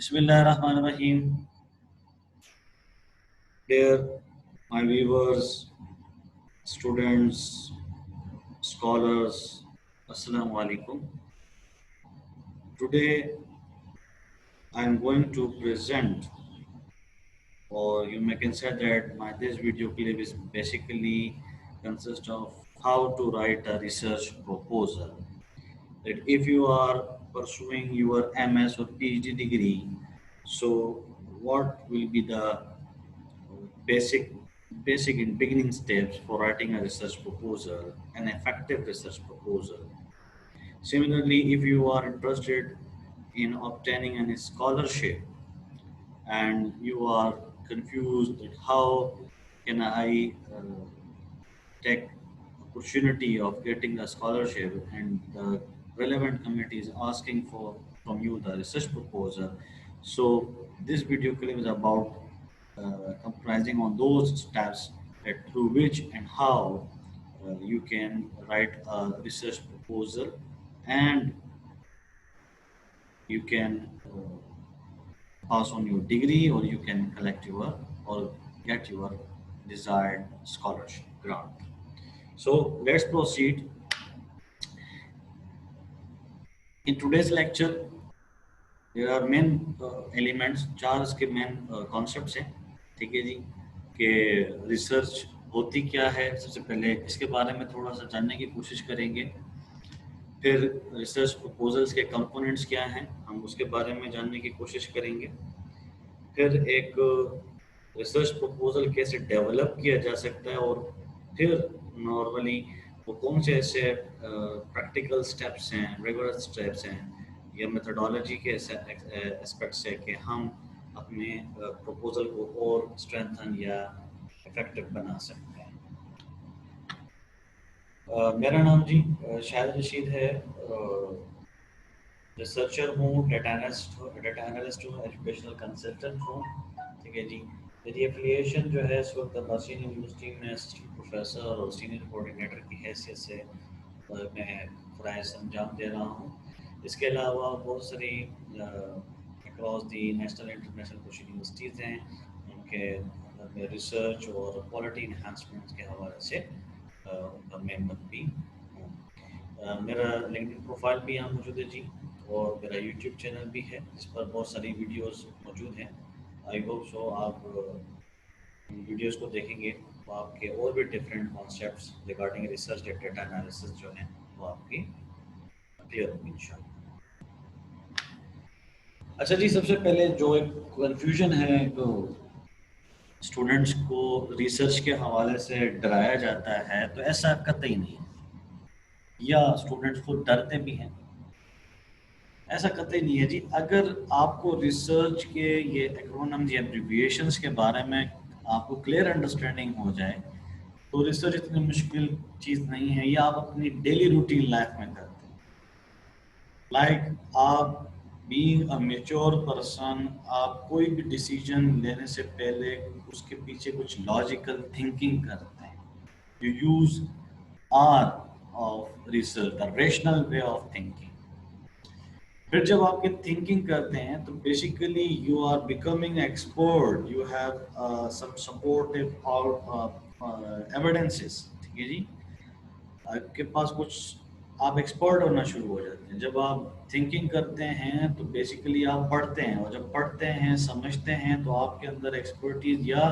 Bismillahirrahmanirrahim. Dear my viewers, students, scholars, Assalamu alaikum. Today I am going to present, or you may consider that this video clip is basically consists of how to write a research proposal. That if you are pursuing your MS or PhD degree, so what will be the basic basic and beginning steps for writing a research proposal, an effective research proposal. Similarly, if you are interested in obtaining any scholarship and you are confused that how can I take opportunity of getting a scholarship, and the relevant committee is asking for from you the research proposal, so this video clip is about comprising on those steps that through which and how you can write a research proposal, and you can pass on your degree, or you can collect your or get your desired scholarship grant. So let's proceed. In today's lecture, there are main elements, चार इसके main concepts हैं, ठीक है जी, कि research होती क्या है। सबसे पहले इसके बारे में थोड़ा सा जानने की कोशिश करेंगे, फिर रिसर्च प्रपोजल्स के कंपोनेंट्स क्या हैं हम उसके बारे में जानने की कोशिश करेंगे, फिर एक रिसर्च प्रपोजल कैसे डेवलप किया जा सकता है, और फिर नॉर्मली वो कौन से ऐसे प्रैक्टिकल स्टेप्स हैं, रेगुलर स्टेप्स हैं या मेथडोलॉजी के एस्पेक्ट्स है कि हम अपने प्रपोजल को और स्ट्रेंथन या इफेक्टिव बना सकते हैं। मेरा नाम जी शाहिद रशीद है, रिसर्चर हूँ, डेटा एनालिस्ट हूँ, एजुकेशनल कंसल्टेंट हूँ, ठीक है जी। मेरी एफिलिएशन जो है इस वक्त अब्बासी यूनिवर्सिटी में असिस्टेंट प्रोफेसर और सीनियर कोऑर्डिनेटर की हैसियत से मैं फ़राइज़ अंजाम दे रहा हूँ। इसके अलावा बहुत सारी अक्रॉस दी नेशनल इंटरनेशनल कुछ यूनिवर्सिटीज़ हैं, उनके रिसर्च और क्वालिटी इन्हांसमेंट के हवाले से उनका मेंबर भी हूँ। मेरा लिंक्डइन प्रोफाइल भी यहाँ मौजूद है जी, और मेरा यूट्यूब चैनल भी है जिस पर बहुत सारी वीडियोस मौजूद हैं। आई होप सो आप वीडियोस को देखेंगे तो आपके और भी डिफरेंट कॉन्सेप्ट्स रिगार्डिंग रिसर्च या डेटा एनालिसिस जो हैं वो आपकी क्लियर होंगे इंशाल्लाह। अच्छा जी, सबसे पहले जो एक कन्फ्यूजन है तो स्टूडेंट्स को रिसर्च के हवाले से डराया जाता है, तो ऐसा कतई नहीं है, या स्टूडेंट्स को डरते भी हैं, ऐसा कतई नहीं है जी। अगर आपको रिसर्च के ये एक्रोनिम्स या एब्रिविएशंस के बारे में आपको क्लियर अंडरस्टैंडिंग हो जाए तो रिसर्च इतनी मुश्किल चीज़ नहीं है, ये आप अपनी डेली रूटीन लाइफ में करते हैं। लाइक आप बीइंग अ मैच्योर पर्सन, आप कोई भी डिसीजन लेने से पहले उसके पीछे कुछ लॉजिकल थिंकिंग करते हैं। You use art of research, the rational way of thinking. फिर जब आपके थिंकिंग करते हैं तो basically you are becoming expert, you have some supportive evidences, ठीक है जी। आपके पास कुछ, आप एक्सपर्ट होना शुरू हो जाते हैं। जब आप थिंकिंग करते हैं तो बेसिकली आप पढ़ते हैं, और जब पढ़ते हैं समझते हैं तो आपके अंदर एक्सपर्टीज या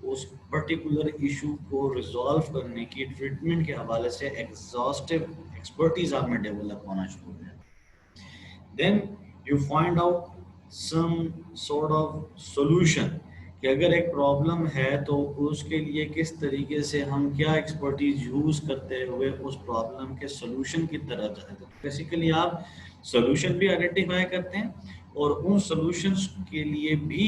उस पर्टिकुलर इशू को रिजॉल्व करने की ट्रीटमेंट के हवाले से एग्जॉस्टिव एक्सपर्टीज आप में डेवलप होना शुरू हो जाती है। Then you find out some sort of solution कि अगर एक प्रॉब्लम है तो उसके लिए किस तरीके से हम क्या एक्सपर्टीज यूज करते हुए उस प्रॉब्लम के सोल्यूशन की तरफ जाते हैं। बेसिकली आप सोल्यूशन भी आइडेंटिफाई करते हैं, और उन सॉल्यूशंस के लिए भी,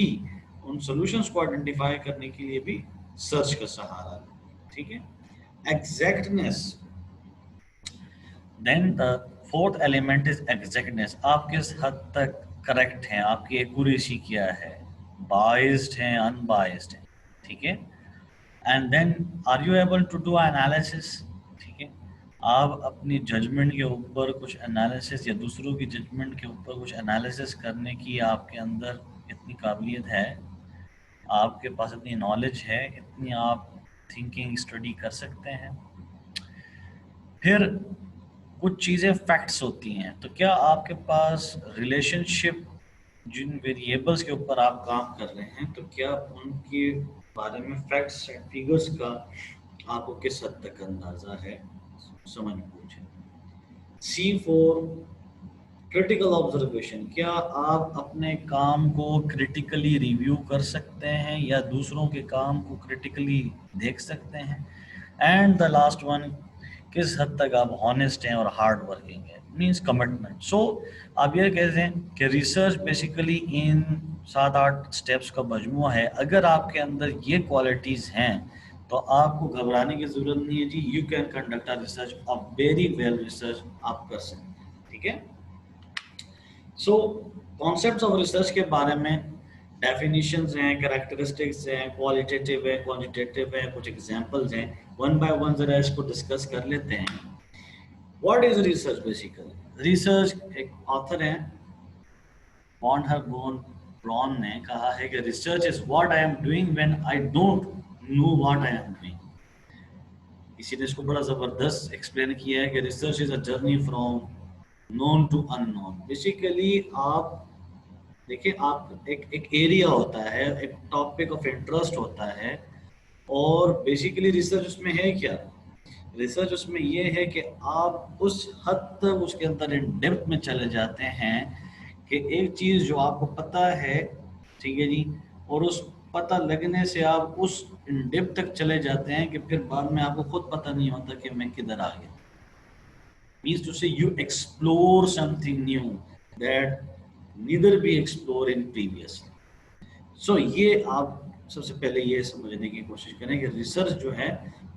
उन सॉल्यूशंस को आइडेंटिफाई करने के लिए भी सर्च का सहारा लेते हैं, ठीक है। Exactness, then the fourth element is exactness. आप किस हद तक करेक्ट हैं, आपकी एक्यूरेसी क्या है, बाइस्ड हैं, अनबाइस्ड हैं, ठीक है। And then are you able to do analysis, ठीक है। आप अपनी जजमेंट के ऊपर कुछ एनालिसिस या दूसरों की जजमेंट के ऊपर कुछ एनालिसिस करने की आपके अंदर इतनी काबिलियत है, आपके पास इतनी नॉलेज है, इतनी आप थिंकिंग स्टडी कर सकते हैं। फिर कुछ चीज़ें फैक्ट्स होती हैं, तो क्या आपके पास रिलेशनशिप, जिन वेरिएबल्स के ऊपर आप काम कर रहे हैं, तो क्या उनके बारे में फैक्ट्स एंड फिगर्स का आपको किस हद तक अंदाजा है, समझ पूछे। सी फॉर क्रिटिकल ऑब्जर्वेशन, क्या आप अपने काम को क्रिटिकली रिव्यू कर सकते हैं या दूसरों के काम को क्रिटिकली देख सकते हैं। एंड द लास्ट वन, किस हद तक आप हॉनेस्ट हैं और हार्ड वर्किंग है, मीन्स कमिटमेंट। सो आप ये कहते हैं कि रिसर्च बेसिकली इन 7-8 स्टेप्स का मजमूआ है। अगर आपके अंदर ये क्वालिटीज़ हैं तो आपको घबराने की ज़रूरत नहीं है जी। You can conduct a research, a very well research आप कर सकते हैं, ठीक है। सो कॉन्सेप्ट्स ऑफ रिसर्च के बारे में डेफिनेशंस हैं, कैरेक्टरिस्टिक्स हैं, क्वालिटेटिव है, क्वांटिटेटिव है, कुछ एग्जांपल्स हैं। वन बाय वन जरा इसको डिस्कस कर लेते हैं। What is research basically? Research, एक ऑथर हैं बॉन्ड हरबोन ब्रॉन ने कहा है कि research is what I am doing when I don't know what I am doing. किसी ने इसको बड़ा जबरदस्त एक्सप्लेन किया है कि research is a journey from known to unknown. Basically आप देखिए, आप एक एरिया होता है, एक टॉपिक ऑफ इंटरेस्ट होता है, और बेसिकली रिसर्च उसमें है क्या? रिसर्च उसमें ये है कि आप उस हद तक उसके अंदर इन डेप्थ में चले जाते हैं कि एक चीज़ जो आपको पता है, ठीक है जी, और उस पता लगने से आप उस इन डेप्थ तक चले जाते हैं कि फिर बाद में आपको खुद पता नहीं होता कि मैं किधर आ गया। Means to say you explore something new that neither be explore in previous. So ये आप सबसे पहले ये समझने की कोशिश करें कि रिसर्च जो है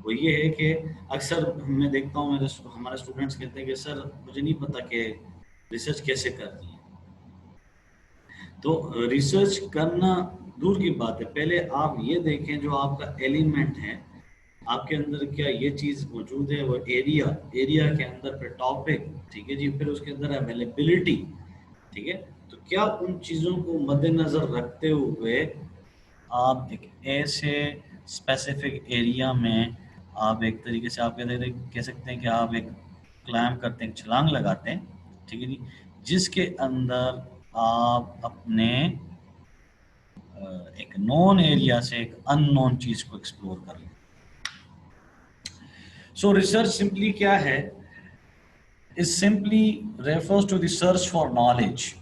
वो ये है कि अक्सर मैं देखता हूँ हमारे स्टूडेंट्स कहते हैं कि सर मुझे नहीं पता कि रिसर्च कैसे करनी है। तो रिसर्च करना दूर की बात है, पहले आप ये देखें जो आपका एलिमेंट है, आपके अंदर क्या ये चीज़ मौजूद है, वो एरिया के अंदर फिर टॉपिक, ठीक है जी, फिर उसके अंदर अवेलेबिलिटी, ठीक है। तो क्या उन चीज़ों को मद्देनज़र रखते हुए आप एक ऐसे स्पेसिफिक एरिया में, आप एक तरीके से आप कह सकते हैं कि आप एक क्लाइम करते हैं, छलांग लगाते हैं, ठीक है जी, जिसके अंदर आप अपने एक नोन एरिया से एक अननोन चीज को एक्सप्लोर कर लें। सो रिसर्च सिंपली क्या है? It simply refers to the search for knowledge.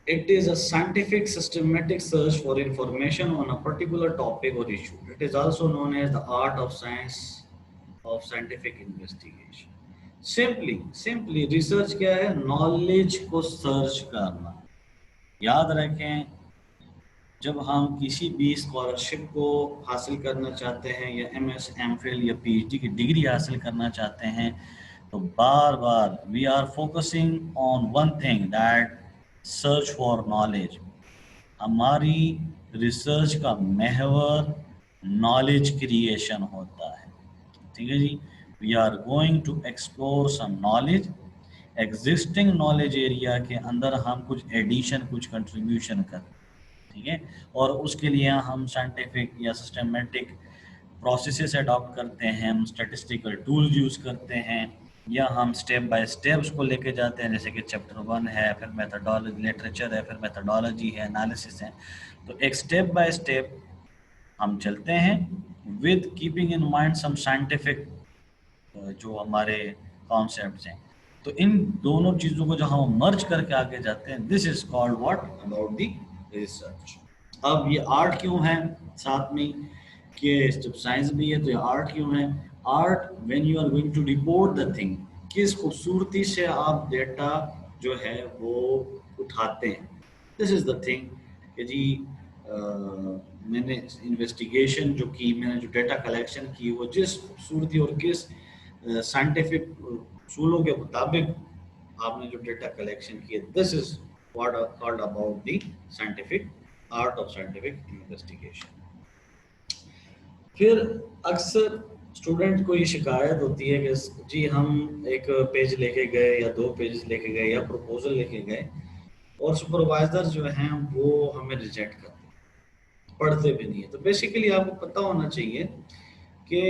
It is a scientific systematic search for information on a particular topic or issue. It is also known as the art of scientific investigation. Simply research क्या है? Knowledge को search करना। याद रखें, जब हम किसी भी स्कॉलरशिप को हासिल करना चाहते हैं या MS, MPhil या PhD की डिग्री हासिल करना चाहते हैं, तो बार बार we are focusing on one thing, that search for knowledge. हमारी रिसर्च का महवर नॉलेज क्रिएशन होता है, ठीक है जी। We are going to explore some knowledge, existing knowledge area के अंदर हम कुछ एडिशन, कुछ कंट्रीब्यूशन कर, ठीक है, और उसके लिए हम साइंटिफिक या सिस्टमेटिक प्रोसेसेस अडॉप्ट करते हैं, हम स्टैटिस्टिकल टूल्स यूज़ करते हैं, या हम स्टेप बाय स्टेप उसको लेके जाते हैं, जैसे कि चैप्टर 1 है, फिर मेथडोलॉजी, लिटरेचर है, फिर मेथडोलॉजी है, एनालिसिस है। तो एक स्टेप बाय स्टेप हम चलते हैं with keeping in mind some scientific जो हमारे कॉन्सेप्ट्स हैं। तो इन दोनों चीज़ों को जो हम मर्ज करके आगे जाते हैं, this is called what? About the research. अब ये आर्ट क्यों है साथ में, कि जब साइंस भी है तो ये आर्ट क्यों है? Art when you are going to report the thing, किस खूबसूरती से आप डेटा जो है वो उठाते हैं, दिस इज द थिंग कि जी मैंने इन्वेस्टिगेशन जो की, मैंने जो डेटा कलेक्शन की, वो जिस खूबसूरती और किस साइंटिफिक उसूलों के मुताबिक आपने जो डेटा कलेक्शन किए, this is what are called about the scientific art of scientific investigation. फिर अक्सर स्टूडेंट को ये शिकायत होती है कि जी हम एक पेज लेके गए या 2 पेज लेके गए या प्रपोजल लेके गए, और सुपरवाइजर जो हैं वो हमें रिजेक्ट करते हैं, पढ़ते भी नहीं है। तो बेसिकली आपको पता होना चाहिए कि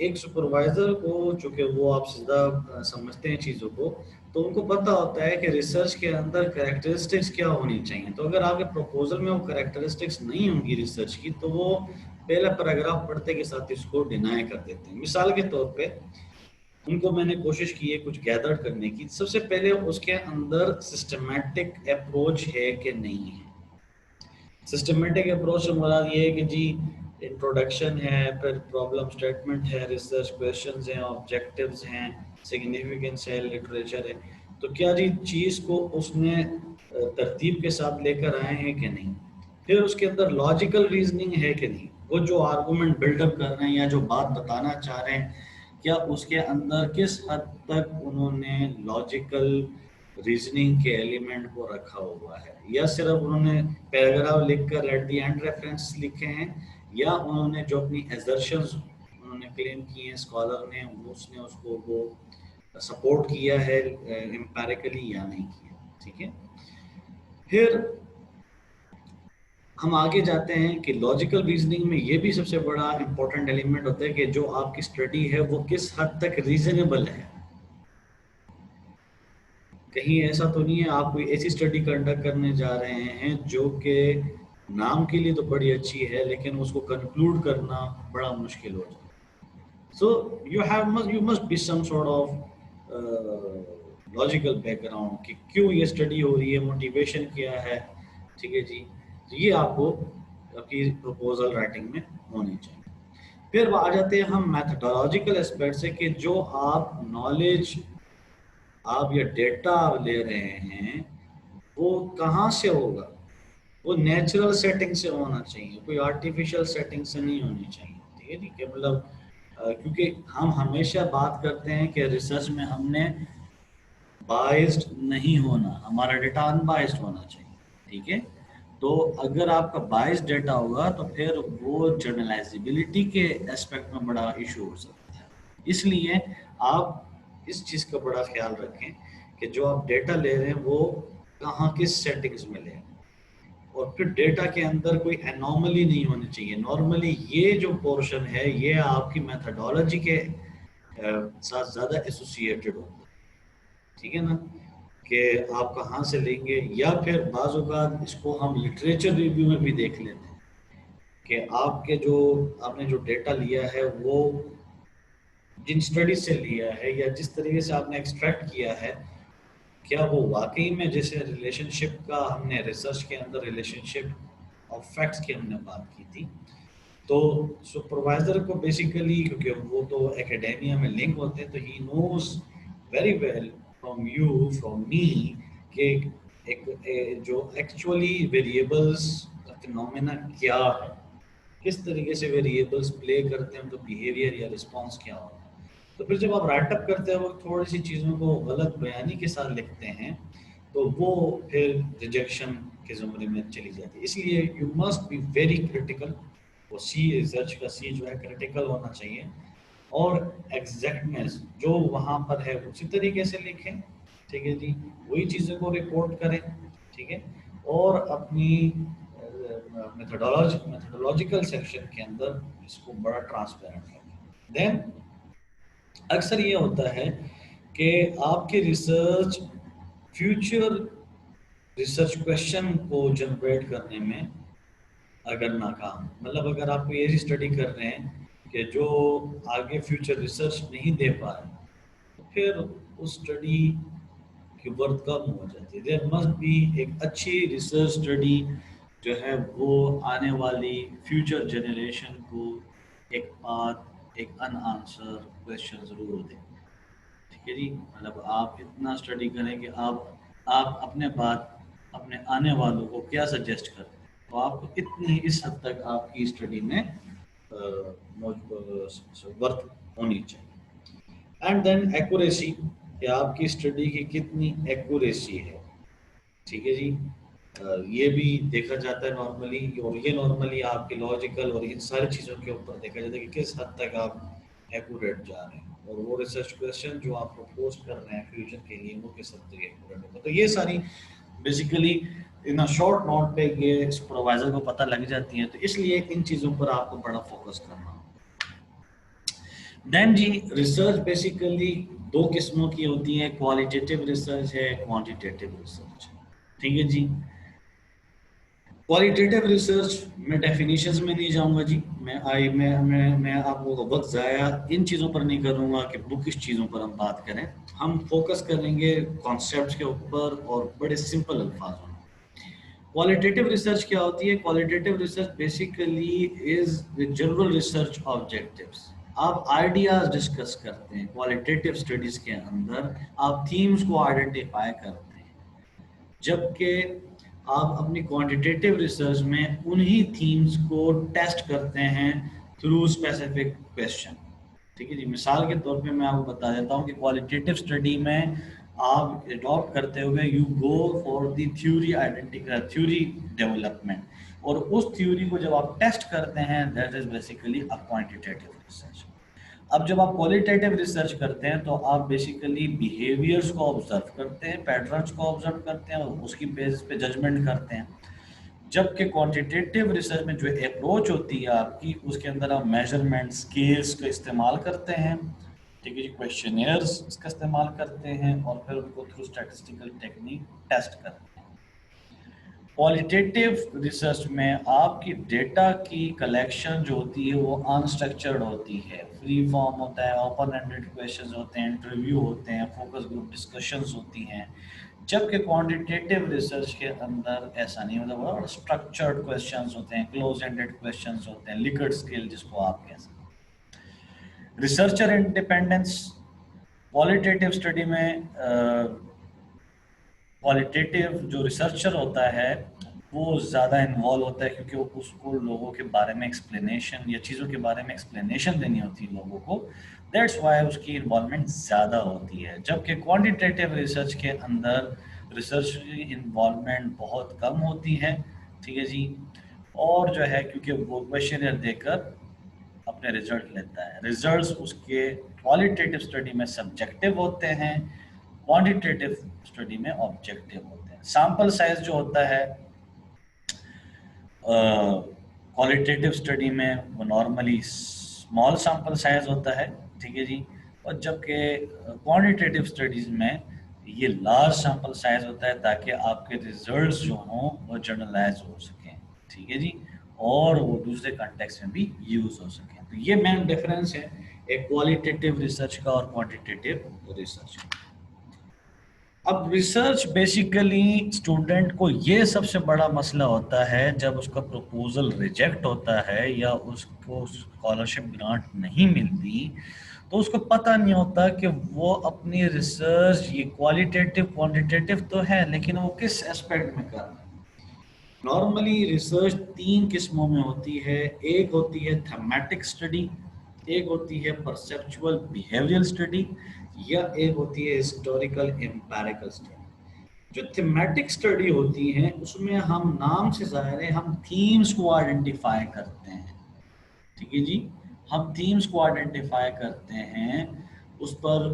एक सुपरवाइजर को, चूंकि वो आप सीधा समझते हैं चीज़ों को, तो उनको पता होता है कि रिसर्च के अंदर करेक्टरिस्टिक्स क्या होनी चाहिए। तो अगर आपके प्रपोजल में वो करेक्टरिस्टिक्स नहीं होंगी रिसर्च की, तो वो पहला पैराग्राफ पढ़ते के साथ इसको डिनाई कर देते हैं। मिसाल के तौर पे उनको मैंने कोशिश की है कुछ गैदर करने की, सबसे पहले उसके अंदर सिस्टमेटिक अप्रोच है कि नहीं है। सिस्टमेटिक अप्रोच से मुराद ये है कि जी इंट्रोडक्शन है, फिर प्रॉब्लम स्टेटमेंट है, रिसर्च क्वेश्चंस हैं, ऑब्जेक्टिव्स हैं, सिग्निफिकेंस है, लिटरेचर है। तो क्या जी चीज़ को उसने तरतीब के साथ लेकर आए हैं कि नहीं। फिर उसके अंदर लॉजिकल रीजनिंग है कि नहीं, वो जो आर्गूमेंट बिल्डअप कर रहे हैं या जो बात बताना चाह रहे हैं, क्या उसके अंदर किस हद तक उन्होंने लॉजिकल रीजनिंग के एलिमेंट को रखा हुआ है, या सिर्फ उन्होंने पैराग्राफ लिखकर एट द एंड रेफरेंस लिखे हैं, या उन्होंने जो अपनी एजर्शंस उन्होंने क्लेम किए हैं स्कॉलर ने, उसने उसको वो सपोर्ट किया है एम्पेरिकली या नहीं किया। ठीक है। फिर हम आगे जाते हैं कि लॉजिकल रीजनिंग में ये भी सबसे बड़ा इंपॉर्टेंट एलिमेंट होता है कि जो आपकी स्टडी है वो किस हद तक रीजनेबल है। कहीं ऐसा तो नहीं है आप कोई ऐसी स्टडी कंडक्ट करने जा रहे हैं जो कि नाम के लिए तो बड़ी अच्छी है, लेकिन उसको कंक्लूड करना बड़ा मुश्किल हो जाए। So you must be some sort of logical background कि क्यों ये स्टडी हो रही है, मोटिवेशन क्या है। ठीक है जी। तो ये आपको आपकी प्रपोजल राइटिंग में होनी चाहिए। फिर आ जाते हैं हम मैथडोलॉजिकल एस्पेक्ट से कि जो आप नॉलेज आप ये डेटा आप ले रहे हैं वो कहाँ से होगा। वो नेचुरल सेटिंग से होना चाहिए, कोई आर्टिफिशियल सेटिंग से नहीं होनी चाहिए। ठीक है। ठीक है। मतलब क्योंकि हम हमेशा बात करते हैं कि रिसर्च में हमने बाइस्ड नहीं होना, हमारा डेटा अनबाइस्ड होना चाहिए। ठीक है। तो अगर आपका बाइस्ड डेटा होगा तो फिर वो जर्नलाइजेबिलिटी के एस्पेक्ट में बड़ा इशू हो सकता है। इसलिए आप इस चीज़ का बड़ा ख्याल रखें कि जो आप डेटा ले रहे हैं वो कहाँ किस सेटिंग्स में लें, और फिर डेटा के अंदर कोई एनॉमली नहीं होनी चाहिए। नॉर्मली ये जो पोर्शन है ये आपकी मेथडोलॉजी के साथ ज़्यादा एसोसिएटेड होता है। ठीक है ना, कि आप कहाँ से लेंगे, या फिर बाज़ औक़ात इसको हम लिटरेचर रिव्यू में भी देख लेते हैं कि आपके जो आपने जो डेटा लिया है वो जिन स्टडी से लिया है या जिस तरीके से आपने एक्सट्रैक्ट किया है, क्या वो वाकई में, जैसे रिलेशनशिप का हमने रिसर्च के अंदर रिलेशनशिप ऑफ फैक्ट्स की हमने बात की थी, तो सुपरवाइजर को बेसिकली, क्योंकि वो तो एकेडेमिया में लिंक होते हैं, तो he knows very well from you from me कि जो एक्चुअली वेरिएबल्स का फिनोमेना क्या है, किस तरीके से वेरिएबल्स प्ले करते हैं, तो बिहेवियर या रिस्पॉन्स क्या होता है। तो फिर जब आप राइटअप करते हो थोड़ी सी चीज़ों को गलत बयानी के साथ लिखते हैं तो वो फिर रिजेक्शन के ज़ुमरे में चली जाती है। इसलिए you must be very critical. वो सी रिसर्च का सी जो है क्रिटिकल होना चाहिए, और एग्जैक्टनेस जो वहाँ पर है उसी तरीके से लिखें। ठीक है जी। वही चीज़ों को रिपोर्ट करें। ठीक है। और अपनी मेथोडोलॉजिकल सेक्शन के अंदर इसको बड़ा ट्रांसपेरेंट रखें। देन अक्सर ये होता है कि आपके रिसर्च फ्यूचर रिसर्च क्वेश्चन को जनरेट करने में अगर नाकाम, मतलब अगर आप कोई ऐसी स्टडी कर रहे हैं कि जो आगे फ्यूचर रिसर्च नहीं दे पा रहे, तो फिर उस स्टडी की वर्थ कम हो जाती है। देयर मस्ट बी एक अच्छी रिसर्च स्टडी जो है वो आने वाली फ्यूचर जनरेशन को एक बात, एक अनआंसर क्वेश्चन ज़रूर दें। ठीक है जी। मतलब आप इतना स्टडी करें कि आप अपने बाद अपने आने वालों को क्या सजेस्ट करें, तो आपको इतनी इस हद तक आपकी स्टडी में वर्थ होनी चाहिए। एंड देन एक्यूरेसी, कि आपकी स्टडी की कितनी एक्यूरेसी है। ठीक है जी। ये भी देखा जाता है नॉर्मली, और ये नॉर्मली आपके लॉजिकल और इन सारी चीज़ों के ऊपर देखा जाता है कि किस हद तक आप एक्यूरेट जा रहे हैं, और वो रिसर्च क्वेश्चन जो आप प्रपोज कर रहे हैं फ्यूचर के लिए वो किस हद तक एक्यूरेट होगा। तो ये सारी basically in a short note पे ये सुपरवाइजर को पता लग जाती है, तो इसलिए इन चीज़ों पर आपको बड़ा फोकस करना होगा। देन जी रिसर्च बेसिकली दो किस्मों की होती है, क्वालिटेटिव रिसर्च है, क्वांटिटेटिव रिसर्च। ठीक है जी। क्वालिटेटिव रिसर्च में डेफिनेशंस में नहीं जाऊंगा जी, मैं आपको वक्त ज़ाया इन चीज़ों पर नहीं करूंगा कि बुक किस चीज़ों पर हम बात करें। हम फोकस करेंगे कॉन्सेप्ट्स के ऊपर और बड़े सिंपल अल्फाजों में। क्वालिटेटिव रिसर्च क्या होती है? Qualitative research basically is general research objectives. आप आइडियाज डिस्कस करते हैं क्वालिटेटिव स्टडीज के अंदर, आप थीम्स को आइडेंटिफाई करते हैं, जबकि आप अपनी क्वांटिटेटिव रिसर्च में उन्हीं थीम्स को टेस्ट करते हैं थ्रू स्पेसिफिक क्वेश्चन। ठीक है जी। मिसाल के तौर पे मैं आपको बता देता हूँ कि क्वालिटेटिव स्टडी में आप अडॉप्ट करते हुए you go for the theory development, और उस थ्योरी को जब आप टेस्ट करते हैं that is basically a quantitative research. अब जब आप क्वालिटेटिव रिसर्च करते हैं तो आप बेसिकली बिहेवियर्स को ऑब्जर्व करते हैं, पैटर्न्स को ऑब्जर्व करते हैं और उसकी बेसिस पे जजमेंट करते हैं। जबकि क्वांटिटेटिव रिसर्च में जो अप्रोच होती है आपकी, उसके अंदर आप मेजरमेंट स्केल्स का इस्तेमाल करते हैं। ठीक है जी। क्वेश्चनियर्स इसका इस्तेमाल करते हैं और फिर उनको थ्रू स्टैटिस्टिकल टेक्निक टेस्ट करते हैं। क्वालिटेटिव रिसर्च में आपकी डेटा की कलेक्शन जो होती है वो अनस्ट्रक्चर्ड होती है, फ्री फॉर्म होता है, ओपन एंडेड क्वेश्चंस होते हैं, इंटरव्यू होते हैं, फोकस ग्रुप डिस्कशंस होती हैं। जबकि क्वांटिटेटिव रिसर्च के अंदर ऐसा नहीं होता, वो स्ट्रक्चर्ड क्वेश्चंस होते हैं, क्लोज एंडेड क्वेश्चंस होते हैं, लिकर्ट स्केल जिसको आप कह सकते हैं। रिसर्चर इंडिपेंडेंस क्वालिटेटिव स्टडी में क्वालिटेटिव जो रिसर्चर होता है वो ज़्यादा इन्वॉल्व होता है, क्योंकि वो उसको लोगों के बारे में एक्सप्लेनेशन या चीज़ों के बारे में एक्सप्लेनेशन देनी होती है लोगों को। दैट्स वाई उसकी इन्वॉल्वमेंट ज़्यादा होती है। जबकि क्वांटिटेटिव रिसर्च के अंदर रिसर्च की इन्वॉल्वमेंट बहुत कम होती है। ठीक है जी। और जो है क्योंकि वो क्वेश्चन देकर अपने रिजल्ट लेता है, रिजल्ट्स उसके क्वालिटेटिव स्टडी में सब्जेक्टिव होते हैं, क्वांटिटेटिव स्टडी में ऑब्जेक्टिव होते हैं। सैंपल साइज जो होता है क्वालिटेटिव स्टडी में वो नॉर्मली स्मॉल सैंपल साइज होता है। ठीक है जी। और जबकि क्वांटिटेटिव स्टडीज में ये लार्ज सैंपल साइज होता है ताकि आपके रिजल्ट्स जो हों वो जर्नलाइज हो सकें। ठीक है जी। और वो दूसरे कॉन्टेक्स्ट में भी यूज हो सकें। तो ये मेन डिफरेंस है एक क्वालिटेटिव रिसर्च का और क्वांटिटेटिव रिसर्च का। अब रिसर्च बेसिकली स्टूडेंट को ये सबसे बड़ा मसला होता है जब उसका प्रपोजल रिजेक्ट होता है या उसको स्कॉलरशिप ग्रांट नहीं मिलती, तो उसको पता नहीं होता कि वो अपनी रिसर्च ये क्वालिटेटिव क्वांटिटेटिव तो है लेकिन वो किस एस्पेक्ट में कर रहा है। नॉर्मली रिसर्च तीन किस्मों में होती है। एक होती है थेमेटिक स्टडी, एक होती है परसेप्चुअल बिहेवियरल स्टडी, या एक होती है हिस्टोरिकल एम्पिरिकल स्टडी। जो थीमेटिक स्टडी होती है उसमें हम नाम से ज़ाहिर है हम थीम्स को आइडेंटिफाई करते हैं। ठीक है जी। हम थीम्स को आइडेंटिफाई करते हैं, उस पर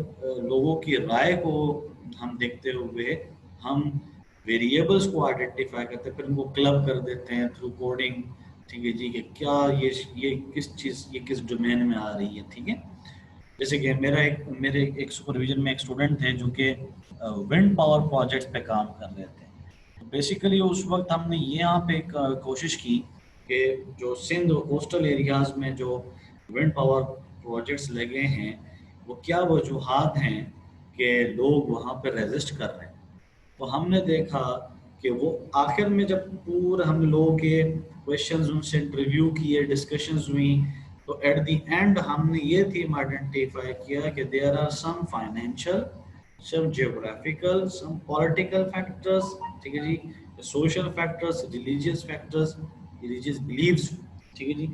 लोगों की राय को हम देखते हुए हम वेरिएबल्स को आइडेंटिफाई करते हैं, फिर उनको क्लब कर देते हैं थ्रू कोडिंग। ठीक है जी। कि क्या ये किस चीज़, ये किस डोमेन में आ रही है। ठीक है। जैसे कि मेरे एक सुपरविजन में एक स्टूडेंट थे जो कि विंड पावर प्रोजेक्ट्स पे काम कर रहे थे। तो बेसिकली उस वक्त हमने ये यहाँ पे एक कोशिश की कि जो सिंध कोस्टल एरियाज में जो विंड पावर प्रोजेक्ट्स लगे हैं वो क्या वजूहात हैं कि लोग वहाँ पे रेजिस्ट कर रहे हैं। तो हमने देखा कि वो आखिर में जब पूरा हम लोगों के क्वेश्चंस उनसे इंटरव्यू किए, डिस्कशंस हुई, तो एट द एंड हमने ये थीम आइडेंटिफाई किया कि there are some financial, some geographical, some political factors. ठीक है जी। Social factors, religious factors, religious beliefs. ठीक है जी।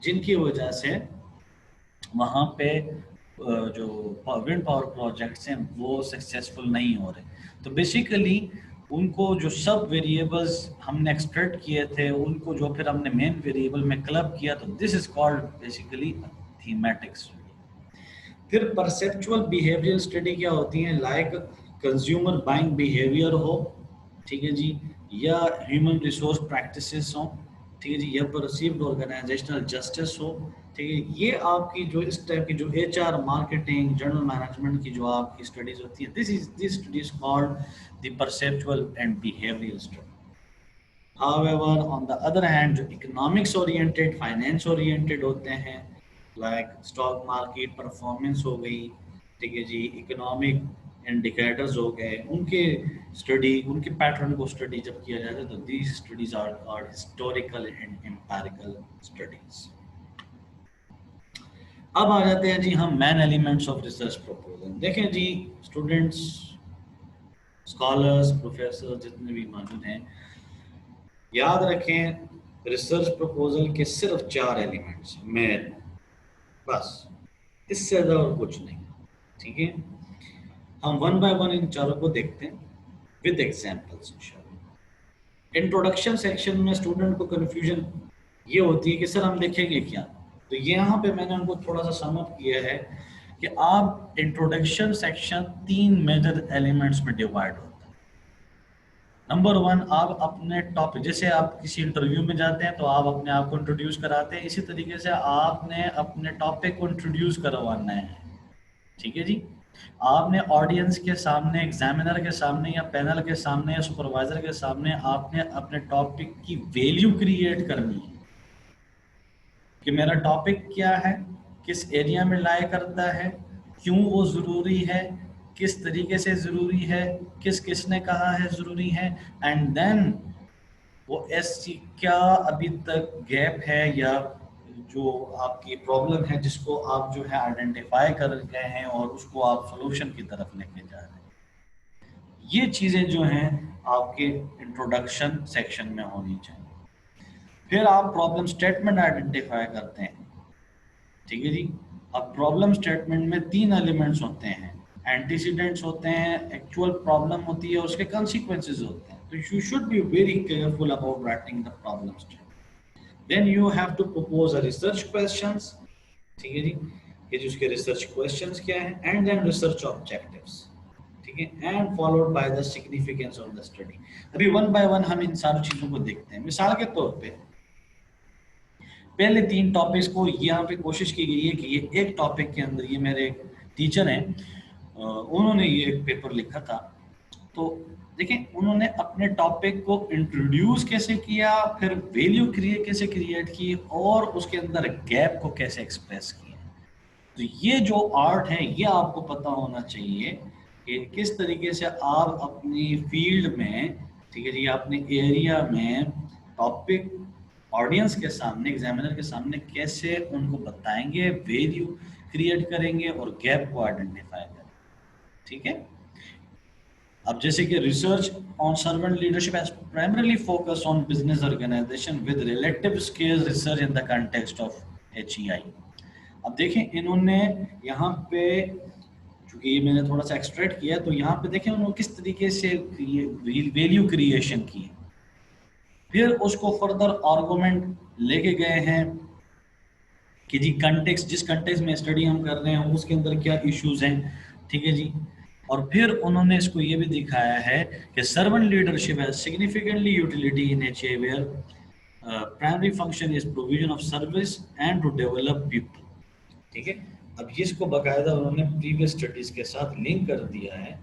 जिनकी वजह से वहाँ पे जो विंड पावर प्रोजेक्ट्स हैं वो सक्सेसफुल नहीं हो रहे। तो बेसिकली उनको जो सब वेरिएबल्स हमने एक्सट्रैक्ट किए थे उनको जो फिर हमने मेन वेरिएबल में क्लब किया, तो this is called basically thematic study. फिर परसेप्चुअल बिहेवियर स्टडी क्या होती है? लाइक कंज्यूमर बाइंग बिहेवियर हो, ठीक है जी, या ह्यूमन रिसोर्स प्रैक्टिसेस हो, ठीक है जी, या परसीव्ड ऑर्गेनाइजेशनल जस्टिस हो, ठीक है। ये आपकी जो इस टाइप की जो एचआर, मार्केटिंग, जनरल मैनेजमेंट की जो आपकी स्टडीज होती है, this studies called the perceptual and behavioural study. However, on the other hand, जो इकोनॉमिक्स ओरिएंटेड, फाइनेंस ओरिएंटेड होते हैं, लाइक स्टॉक मार्केट परफॉर्मेंस हो गई, ठीक है जी, इकोनॉमिक इंडिकेटर्स हो गए, उनके स्टडी, उनके पैटर्न को स्टडी जब किया जाता है तो these studies are called historical and empirical studies. अब आ जाते हैं जी हम main elements of research proposal. देखें जी स्टूडेंट्स, स्कॉलर्स, प्रोफेसर जितने भी मौजूद हैं, याद रखें रिसर्च प्रपोजल के सिर्फ 4 एलिमेंट्स मेन, बस, इससे ज्यादा और कुछ नहीं, ठीक है। हम वन बाय वन इन चारों को देखते हैं विद एग्जांपल्स इंशाल्लाह। इंट्रोडक्शन सेक्शन में स्टूडेंट को कंफ्यूजन ये होती है कि सर हम देखेंगे क्या, तो यहाँ पे मैंने उनको थोड़ा सा सम अप किया है कि आप इंट्रोडक्शन सेक्शन 3 मेजर एलिमेंट्स में डिवाइड होता है। नंबर 1, आप अपने टॉपिक, जैसे आप किसी इंटरव्यू में जाते हैं तो आप अपने आप को इंट्रोड्यूस कराते हैं, इसी तरीके से आपने अपने टॉपिक को इंट्रोड्यूस करवाना है, ठीक है जी। आपने ऑडियंस के सामने, एग्जामिनर के सामने या पैनल के सामने या सुपरवाइजर के सामने आपने अपने टॉपिक की वैल्यू क्रिएट करनी है कि मेरा टॉपिक क्या है, किस एरिया में लाई करता है, क्यों वो ज़रूरी है, किस तरीके से ज़रूरी है, किस किसने कहा है ज़रूरी है, एंड देन वो ऐसी क्या अभी तक गैप है या जो आपकी प्रॉब्लम है जिसको आप जो है आइडेंटिफाई कर गए हैं और उसको आप सोल्यूशन की तरफ लेके जा रहे हैं। ये चीज़ें जो हैं आपके इंट्रोडक्शन सेक्शन में होनी चाहिए। फिर आप प्रॉब्लम स्टेटमेंट आइडेंटिफाई करते हैं, ठीक है जी। अब प्रॉब्लम स्टेटमेंट में 3 एलिमेंट्स होते हैं, एंटीसीडेंट्स होते हैं, एक्चुअल प्रॉब्लम होती है, उसके कॉन्सिक्वेंसेस होते हैं। तो you should be very careful about writing the problem statement. Then you have to propose a research questions, ठीक है जी, कि जो उसके रिसर्च क्वेश्चंस क्या हैं, एंड देन रिसर्च ऑब्जेक्टिव्स, ठीक है, and followed by the significance of the study. अभी वन बाय वन हम इन सारी चीजों को देखते हैं। मिसाल के तौर पे पहले 3 टॉपिक्स को यहाँ पे कोशिश की गई है कि ये एक टॉपिक के अंदर, ये मेरे टीचर हैं, उन्होंने ये एक पेपर लिखा था। तो देखें उन्होंने अपने टॉपिक को इंट्रोड्यूस कैसे किया, फिर वैल्यू कैसे क्रिएट की, और उसके अंदर गैप को कैसे एक्सप्रेस किया। तो ये जो आर्ट है ये आपको पता होना चाहिए कि किस तरीके से आप अपनी फील्ड में, ठीक है जी, अपने एरिया में टॉपिक ऑडियंस के सामने, एग्जामिनर के सामने कैसे उनको बताएंगे, वैल्यू क्रिएट करेंगे और गैप को आइडेंटिफाई करेंगे, ठीक है। अब जैसे कि research on servant leadership has primarily focus on business organisation with relative skills research in the context of HEI। अब देखें इन्होंने यहाँ पे, चूंकि ये मैंने थोड़ा सा एक्सट्रैक्ट किया, तो यहाँ पे देखें उन्होंने किस तरीके से वैल्यू क्रिएशन की, फिर उसको फर्दर आर्गुमेंट लेके गए हैं कि जी कंटेक्स्ट, जिस कंटेक्स्ट में स्टडी हम कर रहे हैं उसके अंदर क्या इश्यूज हैं, ठीक है जी। और फिर उन्होंने इसको ये भी दिखाया है कि सर्वेंट लीडरशिप है significantly utility in HA where primary function is provision of service and to develop people, ठीक है। अब इसको बाकायदा उन्होंने प्रीवियस स्टडीज के साथ लिंक कर दिया है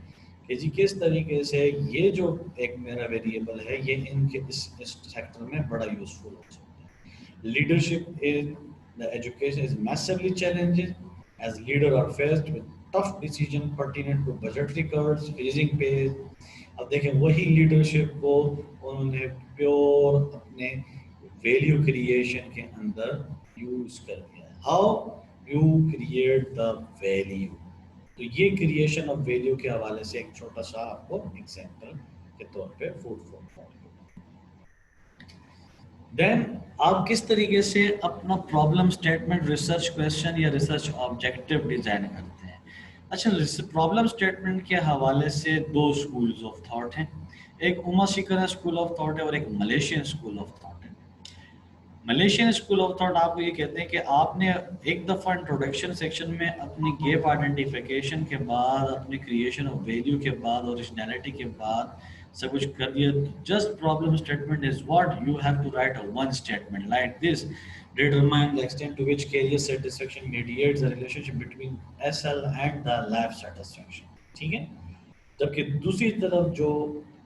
कि जी किस तरीके से ये जो एक मेरा वेरिएबल है ये इनके इस सेक्टर में बड़ा यूजफुल हो सकता है। Leadership is the education is massively challenges as leader are faced with tough decision pertinent to budgetary cuts, raising pay. अब देखें वही लीडरशिप को उन्होंने प्योर अपने वैल्यू क्रिएशन के अंदर यूज कर दिया है। How you create the value, तो ये क्रिएशन ऑफ वैल्यू के हवाले से एक छोटा सा आपको एग्जांपल के तौर पे फूड फॉर थॉट। देन आप किस तरीके से अपना प्रॉब्लम स्टेटमेंट, रिसर्च क्वेश्चन या रिसर्च ऑब्जेक्टिव डिजाइन करते हैं। अच्छा, प्रॉब्लम स्टेटमेंट के हवाले से 2 स्कूल्स ऑफ थॉट हैं, एक Uma shikra school of thought है और एक मलेशियन स्कूल ऑफ थॉट है। मलेशियन स्कूल ऑफ थॉट आपको ये कहते हैं कि आपने एक दफ़ा इंट्रोडक्शन सेक्शन में अपनी गैप आइडेंटिफिकेशन के बाद, अपनी क्रिएशन ऑफ वैल्यू के बाद, ओरिजिनलिटी के बाद, सब कुछ कर दिया। Just problem statement is what you have to write a one statement like this, determine the extent to which career satisfaction mediates the relationship between SL and the life satisfaction। ठीक है। जबकि दूसरी तरफ जो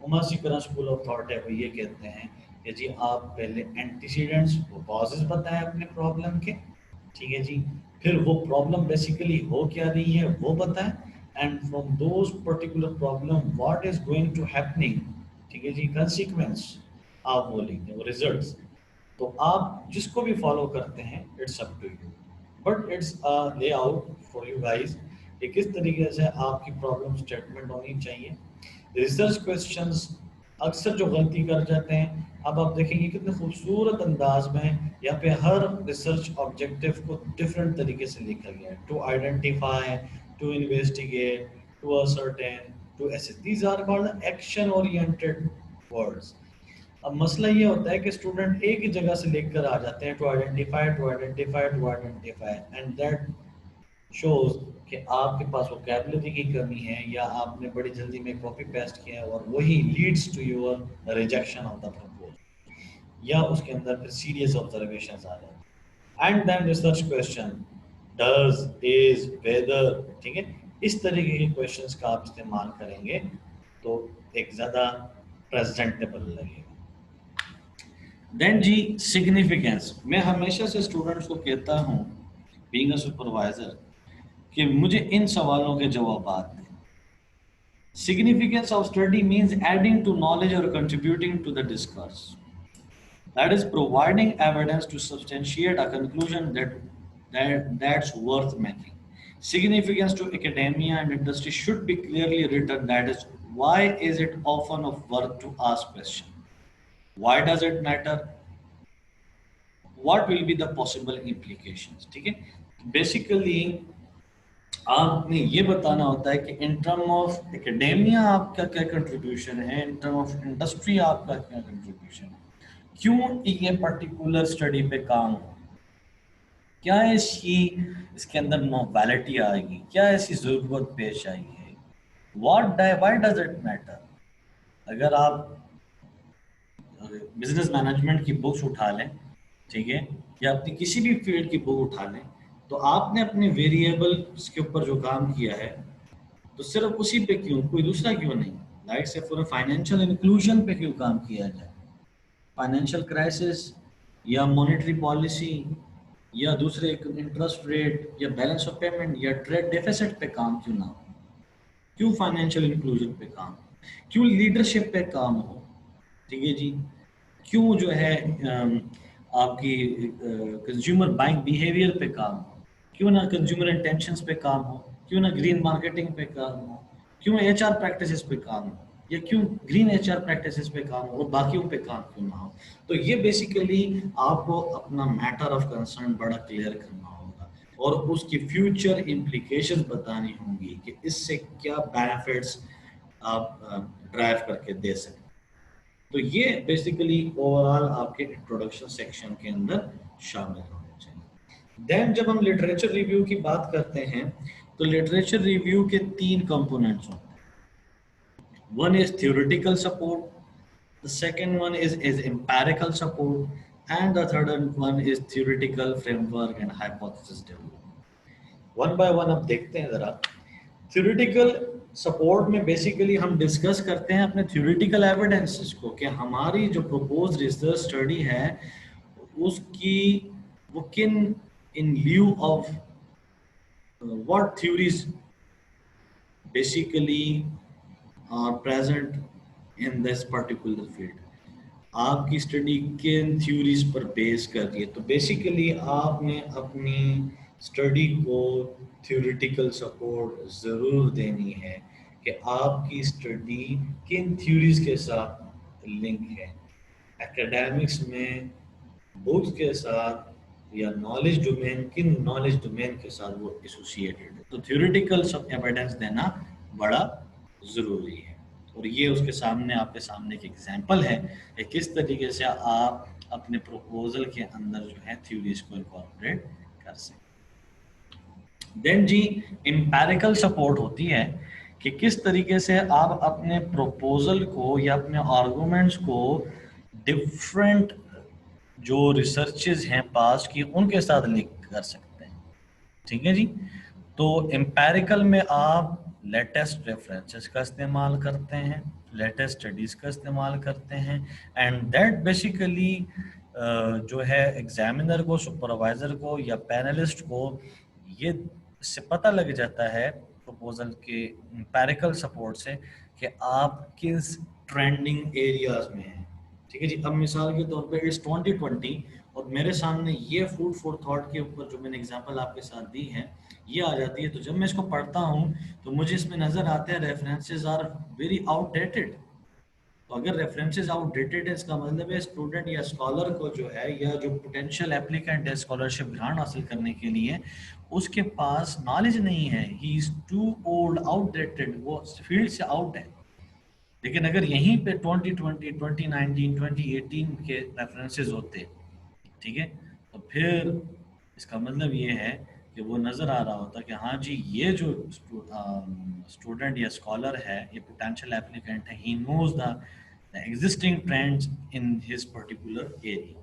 उमा सीकरा स्कूल ऑफ थॉट है वो ये कहते हैं कि जी आप पहले एंटीसीडेंट्स वो कॉजेज बताएं अपने प्रॉब्लम के, ठीक है जी, फिर वो प्रॉब्लम बेसिकली हो क्या रही है वो बताएं, and from those particular problem what is going to happening, ठीक है जी, कंसिक्वेंस आप वो लिखते हैं, वो रिजल्ट्स। तो आप जिसको भी फॉलो करते हैं it's up to you, but it's a layout for you guys कि किस तरीके से आपकी प्रॉब्लम स्टेटमेंट होनी चाहिए। रिसर्च क्वेश्चंस अक्सर जो गलती कर जाते हैं, अब आप देखेंगे कितने खूबसूरत अंदाज में यहाँ पे हर रिसर्च ऑब्जेक्टिव को डिफरेंट तरीके से लिखा गया है, to identify, to investigate, to ascertain, to assess, these are called action oriented words. अब मसला ये होता है कि स्टूडेंट एक ही जगह से लिख कर आ जाते हैं, to identify, to identify, to identify, and that shows कि आपके पास वोकैबुलरी की कमी है या आपने बड़ी जल्दी में कॉपी पेस्ट किया है, और वही leads to your rejection of the proposal, या उसके अंदर फिर सीरियस ऑब्जर्वेशंस आ जाते हैं। And then research question, does, is, whether, ठीक है, इस तरीके के क्वेश्चंस का आप इस्तेमाल करेंगे तो एक ज़्यादा प्रेजेंटेबल लगेगा। देन जी सिग्निफिकेंस, मैं हमेशा से स्टूडेंट्स को कहता हूँ बीइंग अ सुपरवाइजर कि मुझे इन सवालों के जवाब दें। Significance of study means adding to knowledge और contributing to the discourse, that is providing evidence to substantiate a conclusion that's worth making. Significance to academia and industry should be clearly written, that is why is it often of worth to ask question, why does it matter, what will be the possible implications, ठीक है। Basically आपने ये बताना होता है कि in term of academia आपका क्या कंट्रीब्यूशन है, इन टर्म ऑफ इंडस्ट्री आपका क्या कंट्रीब्यूशन है, क्यों ये पर्टिकुलर स्टडी पे काम हो, क्या इसकी इसके अंदर नोवेलिटी आएगी, क्या ऐसी ज़रूरत पेश आई है, व्हाई डज इट मैटर। अगर आप बिजनेस मैनेजमेंट की बुक्स उठा लें, ठीक है, या अपनी किसी भी फील्ड की बुक उठा लें, तो आपने अपने वेरिएबल्स के ऊपर जो काम किया है तो सिर्फ उसी पे क्यों, कोई दूसरा क्यों नहीं, लाइक से पूरा फाइनेंशियल इंक्लूजन पे क्यों काम किया जाए, फाइनेंशियल क्राइसिस या मॉनेटरी पॉलिसी या दूसरे इंटरेस्ट रेट या बैलेंस ऑफ पेमेंट या ट्रेड डेफिसिट पे काम क्यों ना हो, क्यों फाइनेंशियल इंक्लूजन पे काम, क्यों लीडरशिप पे काम हो, ठीक है जी, क्यों जो है आपकी कंज्यूमर बाइंग बिहेवियर पे काम हो, क्यों ना कंज्यूमर इंटेंशंस पे काम हो, क्यों ना ग्रीन मार्केटिंग पे काम हो, क्यों एचआर प्रैक्टिसेस पे काम हो, या क्यों ग्रीन एचआर प्रैक्टिसेस पे काम हो और बाकियों पे काम क्यों ना हो। तो ये बेसिकली आपको अपना मैटर ऑफ कंसर्न बड़ा क्लियर करना होगा और उसकी फ्यूचर इंप्लीकेशंस बतानी होंगी कि इससे क्या बेनिफिट्स आप ड्राइव करके दे सकते। तो ये बेसिकली ओवरऑल आपके इंट्रोडक्शन सेक्शन के अंदर शामिल होने चाहिए। देन जब हम लिटरेचर रिव्यू की बात करते हैं तो लिटरेचर रिव्यू के 3 कंपोनेंट्स होते हैं। One is theoretical support, the second one is empirical support, and the third one is theoretical framework and hypothesis development. One by one अब देखते हैं जरा। थ्योरेटिकल सपोर्ट में बेसिकली हम डिस्कस करते हैं अपने थ्योरेटिकल एविडेंसेस को कि हमारी जो प्रपोज रिसर्च स्टडी है उसकी वो किन in lieu of what theories basically are present in this particular field, आपकी स्टडी किन थ्योरीज पर बेस कर रही है। तो बेसिकली आपने अपनी स्टडी को थ्योरेटिकल सपोर्ट ज़रूर देनी है कि आपकी स्टडी किन थ्योरीज के साथ लिंक है, एकेडमिक्स में बुक्स के साथ या नॉलेज डोमेन, किन नॉलेज डोमेन के साथ वो एसोसिएटेड है। तो थ्योरेटिकल सब एविडेंस देना बड़ा ज़रूरी है और ये उसके सामने आपके सामने एक एग्जांपल है कि किस तरीके से आप अपने प्रपोजल के अंदर जो है थ्योरीज को इनकॉर्पोरेट कर सकते। देन जी एम्पिरिकल सपोर्ट होती है कि किस तरीके से आप अपने प्रपोजल को या अपने आर्गुमेंट्स को डिफरेंट जो रिसर्चेज हैं पास की उनके साथ लिंक कर सकते हैं। ठीक है जी। तो एम्पेरिकल में आप लेटेस्ट रेफरेंसेस का इस्तेमाल करते हैं, लेटेस्ट स्टडीज़ का इस्तेमाल करते हैं, एंड दैट बेसिकली जो है एग्जामिनर को, सुपरवाइज़र को या पैनलिस्ट को ये इससे पता लग जाता है प्रपोजल के एम्पेरिकल सपोर्ट से कि आप किस ट्रेंडिंग एरियाज में हैं। ठीक है जी। अब मिसाल के तौर पे इट्स 2020 और मेरे सामने ये फूड फॉर थॉट के ऊपर जो मैंने एग्जांपल आपके साथ दी है ये आ जाती है, तो जब मैं इसको पढ़ता हूँ तो मुझे इसमें नज़र आते हैं रेफरेंसेस आर वेरी आउटडेटेड। तो अगर रेफरेंसेस आउटडेटेड है इसका मतलब है स्टूडेंट या स्कॉलर को जो है, या जो पोटेंशियल एप्लीकेंट है स्कॉलरशिप ग्रांट हासिल करने के लिए, उसके पास नॉलेज नहीं है, he is too old, outdated, वो फील्ड से आउट है। लेकिन अगर यहीं पे 2020, 2019, 2018 के रेफरेंसेस होते, ठीक है, तो फिर इसका मतलब ये है कि वो नज़र आ रहा होता कि हाँ जी ये जो स्टूडेंट या स्कॉलर है, ये पोटेंशियल एप्लीकेंट है, he knows the existing trends in his particular area.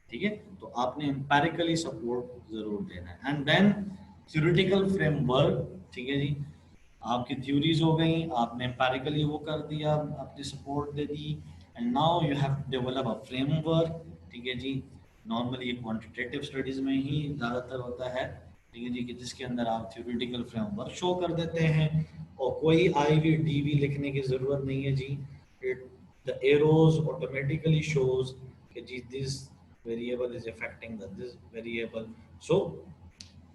ठीक है। तो आपने एम्पेरिकली सपोर्ट जरूर देना है। And then theoretical framework. ठीक है जी। आपकी थ्योरीज हो गई, आपने एम्पेरिकली वो कर दिया, आपने सपोर्ट दे दी, and now you have to develop a framework. ठीक है जी। नॉर्मली ये क्वांटिटेटिव स्टडीज में ही ज़्यादातर होता है। ठीक है जी, कि जिसके अंदर आप थ्योरेटिकल फ्रेमवर्क शो कर देते हैं और कोई आईवी डीवी लिखने की ज़रूरत नहीं है जी। It the arrows automatically shows कि जी this variable is affecting this variable, so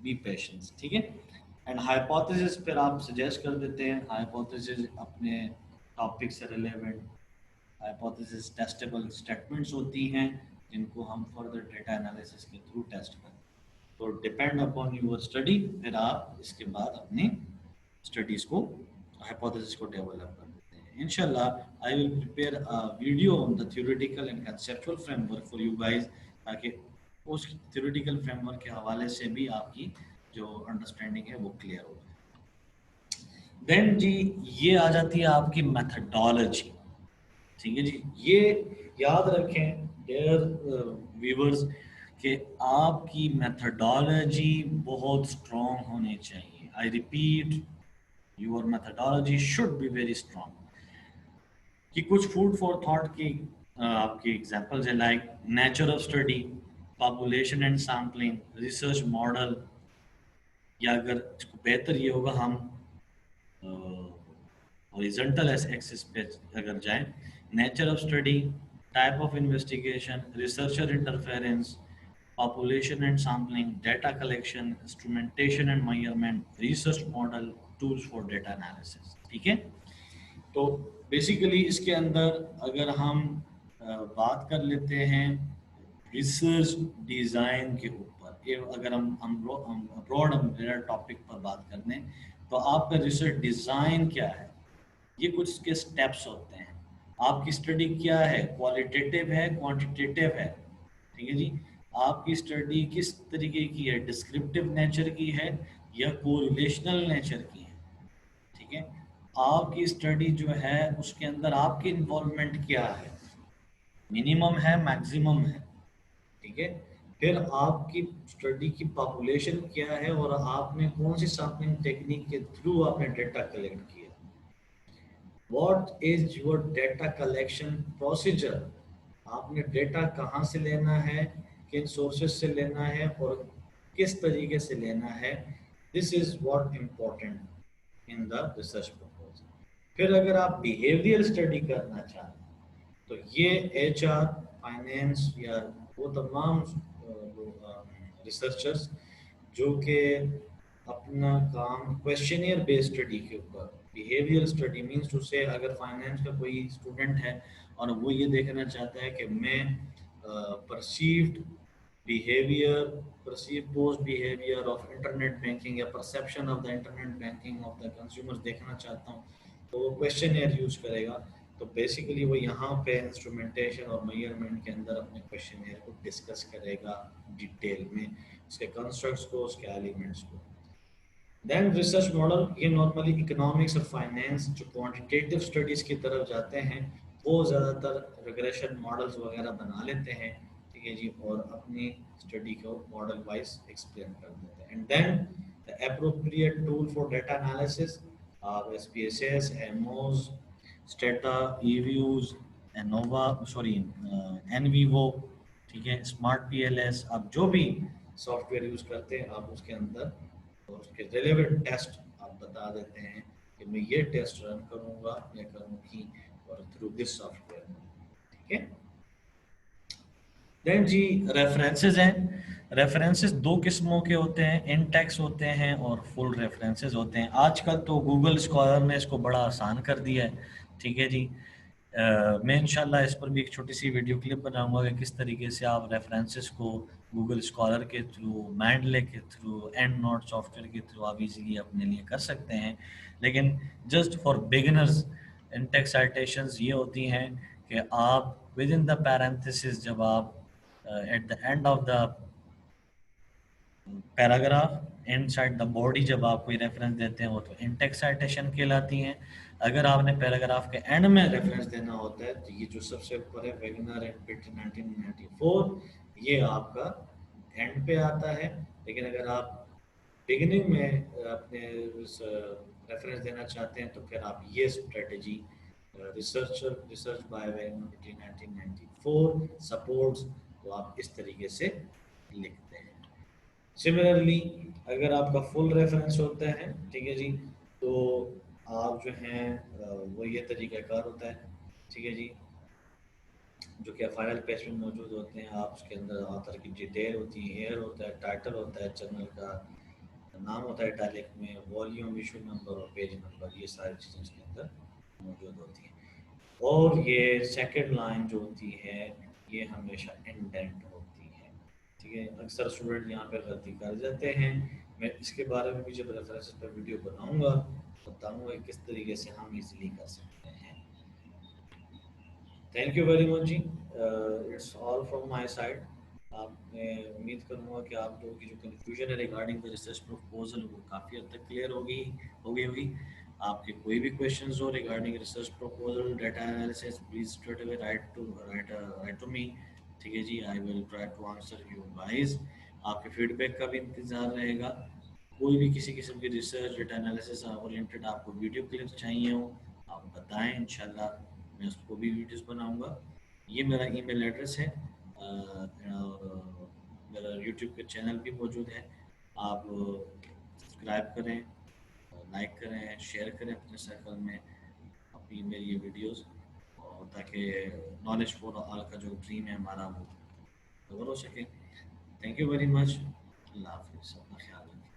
be patience. ठीक है। एंड हाइपोथेसिस फिर आप सजेस्ट कर देते हैं, हाइपोथेसिस अपने टॉपिक से रिलेवेंट हाइपोथेसिस टेस्टेबल स्टेटमेंट्स होती हैं जिनको हम फर्दर डेटा एनालिसिस के थ्रू टेस्ट करते हैं। तो डिपेंड अपॉन यूर स्टडी फिर आप इसके बाद अपनी स्टडीज़ को, हाइपोथेसिस को डेवलप कर देते हैं। इंशाल्लाह I will prepare a video on the theoretical and conceptual framework for you guys, ताकि उस थ्योरेटिकल फ्रेमवर्क के हवाले से भी आपकी जो अंडरस्टैंडिंग है वो क्लियर हो जाए। देन जी ये आ जाती है आपकी मेथडोलॉजी। ठीक है जी। ये याद रखें डियर व्यूअर्स कि आपकी मेथडोलॉजी बहुत स्ट्रॉन्ग होनी चाहिए। I repeat, your methodology should be very strong. कि कुछ फूड फॉर थॉट की आपकी एग्जांपल्स है, like nature of study, population and sampling, research model, या अगर इसको बेहतर ये होगा हम हॉरिजॉन्टल एक्सिस पे अगर जाएं, nature of study, type of investigation, researcher interference, population and sampling, data collection, instrumentation and measurement, research model, tools for data analysis. ठीक है। तो बेसिकली इसके अंदर अगर हम बात कर लेते हैं रिसर्च डिज़ाइन के ऊपर, ये अगर हम ब्रॉड अम्ब्रेला टॉपिक पर बात कर लें, तो आपका रिसर्च डिज़ाइन क्या है, ये कुछ इसके स्टेप्स होते हैं। आपकी स्टडी क्या है, क्वालिटेटिव है, क्वांटिटेटिव है। ठीक है जी। आपकी स्टडी किस तरीके की है, डिस्क्रिप्टिव नेचर की है या कोरिलेशनल नेचर की है। ठीक है। आपकी स्टडी जो है उसके अंदर आपकी इन्वॉल्वमेंट क्या है, मिनिमम है, मैक्सिमम है। ठीक है। फिर आपकी स्टडी की पॉपुलेशन क्या है और आपने कौन सी सैम्पलिंग टेक्निक के थ्रू आपने डेटा कलेक्ट किया। What is your data collection procedure, आपने डेटा कहाँ से लेना है, किन सोर्सेज से लेना है और किस तरीके से लेना है। This is what important in the research proposal. फिर अगर आप बिहेवियर स्टडी करना चाहते हैं तो ये HR, फाइनेंस या वो तमाम रिसर्चर्स जो कि अपना काम क्वेश्चनियर बेस्ड स्टडी के ऊपर, बिहेवियर स्टडी मीन्स टू से, अगर फाइनेंस का कोई स्टूडेंट है और वो ये देखना चाहता है कि मैं perceived behaviour, perceive post behaviour of internet banking या perception of the internet banking of the consumers देखना चाहता हूँ, तो वो क्वेश्चनियर यूज करेगा। तो बेसिकली वो यहाँ पे इंस्ट्रूमेंटेशन और मेजरमेंट के अंदर अपने क्वेश्चनियर को डिस्कस करेगा डिटेल में, उसके कंस्ट्रक्ट्स को, उसके एलिमेंट्स को। देन रिसर्च मॉडल, ये नॉर्मली इकोनॉमिक्स और फाइनेंस जो क्वांटिटेटिव स्टडीज़ की तरफ जाते हैं वो ज़्यादातर रिग्रेशन मॉडल्स वगैरह बना लेते हैं, ठीक है जी, और अपनी स्टडी को मॉडल वाइज एक्सप्लेन कर देते हैं। And then the appropriate tool for data analysis, S P S S, AMOS, Stata, EViews, ANOVA, sorry, NVivo, ठीक है, स्मार्ट पी एल एस, आप जो भी सॉफ्टवेयर यूज़ करते हैं आप उसके अंदर और उसके रिलेवेंट टेस्ट आप बता देते हैं कि मैं ये टेस्ट रन करूंगा या करूंगी और थ्रू दिस सॉफ्टवेयर, ठीक है। देन जी रेफरेंसेस हैं। रेफरेंसेस दो किस्मों के होते हैं, इन टेक्स्ट होते हैं और फुल रेफरेंसेस होते हैं। आजकल तो गूगल स्कॉलर ने इसको बड़ा आसान कर दिया है, ठीक है जी। मैं इंशाल्लाह इस पर भी एक छोटी सी वीडियो क्लिप बनाऊंगा कि किस तरीके से आप रेफरेंसेस को गूगल स्कॉलर के थ्रू, मैंडले के थ्रू, एंड नोट सॉफ्टवेयर के थ्रू आप इजीली अपने लिए कर सकते हैं। लेकिन just for beginners in text citations ये होती हैं कि आप विद इन द पैरेंथेसिस, जब आप at the end of the paragraph inside the body जब आप कोई रेफरेंस देते हो तो इंटेक्स साइटेशन कहलाती हैं। अगर आपने पैराग्राफ के एंड में रेफरेंस देना होता है तो ये जो सबसे ऊपर है वेगनर एंड पिट 1994, ये आपका एंड पे आता है। लेकिन अगर आप बिगिनिंग में अपने रेफरेंस देना चाहते हैं तो फिर आप ये strategy research by Wegner 1994 supports, तो आप इस तरीके से लिखते हैं। सिमिलरली अगर आपका फुल रेफरेंस होता है, ठीक है जी, तो आप जो हैं वो ये तरीक़ाकार होता है, ठीक है जी, जो कि फाइनल पेज में मौजूद होते हैं। आप उसके अंदर ऑथर की डिटेल होती है, ईयर होता है, टाइटल होता है, जर्नल का नाम होता है इटैलिक में, वॉल्यूम, इशू नंबर और पेज नंबर, ये सारी चीज़ें उसके अंदर मौजूद होती हैं। और ये सेकंड लाइन जो होती है ये हमेशा इंडेंट होती है, ठीक है। अक्सर स्टूडेंट यहाँ पे गलती कर जाते हैं। मैं इसके बारे में भी जब रेफरेंसेस पर वीडियो बनाऊंगा बताऊंगा कि किस तरीके से हम इजीली कर सकते हैं। थैंक यू वेरी मच जी, it's all from my side. आप मैं उम्मीद करूंगा कि आप लोगों की जो कन्फ्यूजन है रिगार्डिंग द रिसर्च प्रपोजल वो काफ़ी हद तक क्लियर हो गई होगी। आपके कोई भी क्वेश्चंस हो regarding research proposal, data analysis, please straight away write to me, ठीक है जी। I will try to answer you guys. आपके फीडबैक का भी इंतज़ार रहेगा। कोई भी किसी किस्म की रिसर्च डाटा एनालिसिस ओरिएंटेड आपको वीडियो क्लिप्स चाहिए हो आप बताएं, इंशाल्लाह मैं उसको भी वीडियोस बनाऊंगा। ये मेरा ईमेल एड्रेस है और मेरा यूट्यूब पे चैनल भी मौजूद है। आप सब्सक्राइब करें, लाइक करें, शेयर करें अपने सर्कल में अपनी मेरी ये वीडियोस, और ताकि नॉलेज फॉर ऑल का जो ड्रीम है हमारा वो कवर हो सके। Thank you very much. अल्लाह हाफिज़, अपना ख्याल रखें।